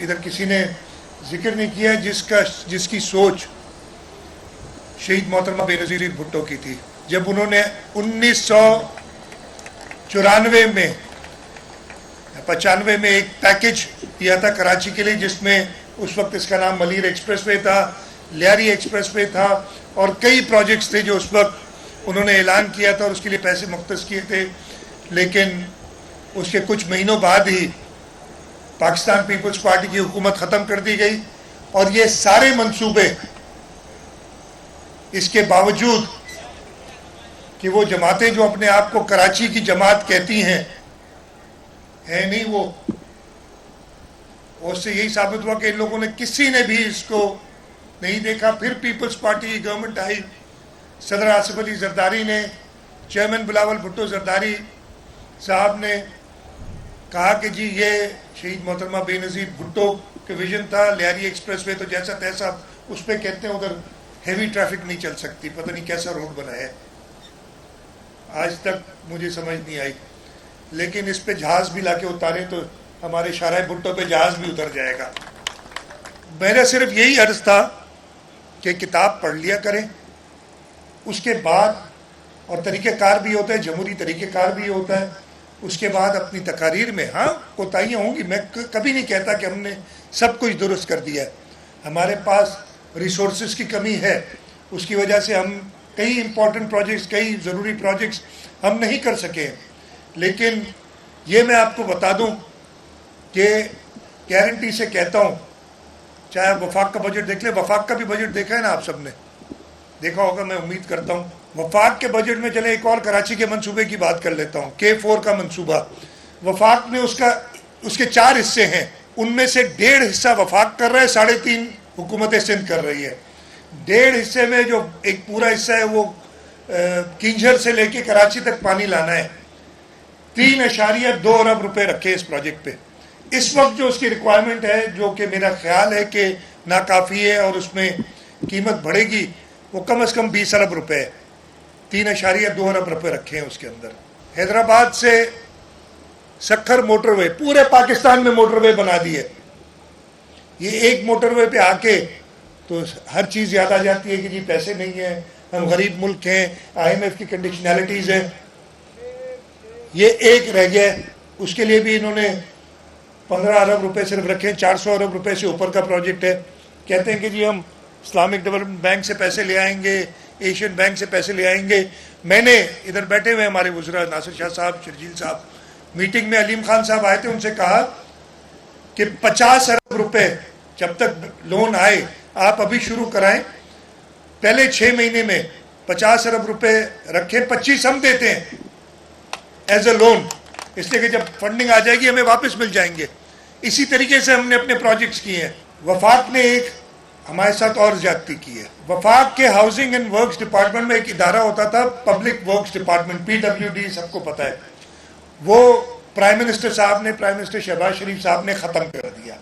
ادھر کسی نے ذکر نہیں کیا جس کی سوچ شہید محترمہ بے نظیر بھٹو کی تھی. جب انہوں نے 1994 میں 95 میں ایک پیکج دیا تھا کراچی کے لیے، جس میں اس وقت اس کا نام ملیر ایکسپریس وے تھا، لیاری ایکسپریس وے تھا، اور کئی پروجیکٹس تھے جو اس وقت انہوں نے اعلان کیا تھا اور اس کے لیے پیسے مختص کیے تھے. لیکن اس کے کچھ مہینوں بعد ہی پاکستان پیپلز پارٹی کی حکومت ختم کر دی گئی، اور یہ سارے منصوبے اس کے باوجود کہ وہ جماعتیں جو اپنے آپ کو کراچی کی جماعت کہتی ہیں نہیں، وہ اس سے یہی ثابت ہوا کہ ان لوگوں نے کسی نے بھی اس کو نہیں دیکھا. پھر پیپلز پارٹی کی گورنمنٹ آئی، صدر آصف علی زرداری نے، چیئرمین بلاول بھٹو زرداری صاحب نے کہا کہ جی یہ شہید محترمہ بے نظیر بھٹو کے ویژن تھا، لیاری ایکسپریس وے تو جیسا تیسا اس پہ کہتے ہیں ادھر ہیوی ٹریفک نہیں چل سکتی، پتہ نہیں کیسا روڈ بنا ہے، آج تک مجھے سمجھ نہیں آئی. لیکن اس پہ جہاز بھی لا کے اتارے تو ہمارے شاہراہ بھٹو پہ جہاز بھی اتر جائے گا. میرا صرف یہی عرض تھا کہ کتاب پڑھ لیا کریں، اس کے بعد، اور طریقہ کار بھی ہوتا ہے، جمہوری طریقہ کار بھی ہوتا ہے، اس کے بعد اپنی تقاریر میں کوتاہیاں ہوں گی. میں کبھی نہیں کہتا کہ ہم نے سب کچھ درست کر دیا ہے. ہمارے پاس ریسورسز کی کمی ہے، اس کی وجہ سے ہم کئی امپورٹنٹ پروجیکٹس، کئی ضروری پروجیکٹس ہم نہیں کر سکے. لیکن یہ میں آپ کو بتا دوں کہ گارنٹی سے کہتا ہوں، چاہے وفاق کا بجٹ دیکھ لیں، وفاق کا بھی بجٹ دیکھا ہے نا، آپ سب نے دیکھا ہوگا میں امید کرتا ہوں. وفاق کے بجٹ میں چلے ایک اور کراچی کے منصوبے کی بات کر لیتا ہوں، K4 کا منصوبہ. وفاق نے اس کے 4 حصے ہیں، ان میں سے 1.5 حصہ وفاق کر رہا ہے، 3.5 حکومت سندھ کر رہی ہے. 1.5 حصے میں جو ایک پورا حصہ ہے وہ کینجھر سے لے کے کراچی تک پانی لانا ہے. 3.2 ارب روپے رکھے اس پروجیکٹ پہ. اس وقت جو اس کی ریکوائرمنٹ ہے، جو کہ میرا خیال ہے کہ ناکافی ہے اور اس میں قیمت بڑھے گی، وہ کم از کم 20 ارب روپے ہے. 3.2 ارب روپے رکھے ہیں اس کے اندر. حیدرآباد سے سکھر موٹر وے، پورے پاکستان میں موٹر وے بنا دی ہے. یہ ایک موٹر وے پہ آ کے تو ہر چیز یاد آ جاتی ہے کہ جی پیسے نہیں ہیں، ہم غریب ملک ہیں، IMF کی کنڈیشنالٹیز ہیں. یہ ایک رہ گیا ہے، اس کے لیے بھی انہوں نے 15 ارب روپے صرف رکھے ہیں. 400 ارب روپے سے اوپر کا پروجیکٹ ہے. کہتے ہیں کہ جی ہم اسلامک ڈیولپمنٹ بینک سے پیسے لے آئیں گے، ایشین بینک سے پیسے لے آئیں گے. میں نے ادھر بیٹھے ہوئے ہمارے وزراء ناصر شاہ صاحب، شرجیل صاحب، میٹنگ میں علیم خان صاحب آئے تھے، ان سے کہا کہ 50 ارب روپے جب تک لون آئے آپ ابھی شروع کرائیں، پہلے 6 مہینے میں 50 ارب روپے رکھیں، 25 ہم دیتے ہیں ایز اے لون، اس لیے کہ جب فنڈنگ آ جائے گی ہمیں واپس مل جائیں گے. اسی طریقے سے ہم نے اپنے پروجیکٹس کیے ہیں. وفاق نے ایک ہمارے ساتھ اور زیادتی کی ہے. وفاق کے ہاؤسنگ اینڈ ورکس ڈپارٹمنٹ میں ایک ادارہ ہوتا تھا، پبلک ورکس ڈپارٹمنٹ، PWD، سب کو پتہ ہے. وہ پرائم منسٹر شہباز شریف صاحب نے ختم کر دیا.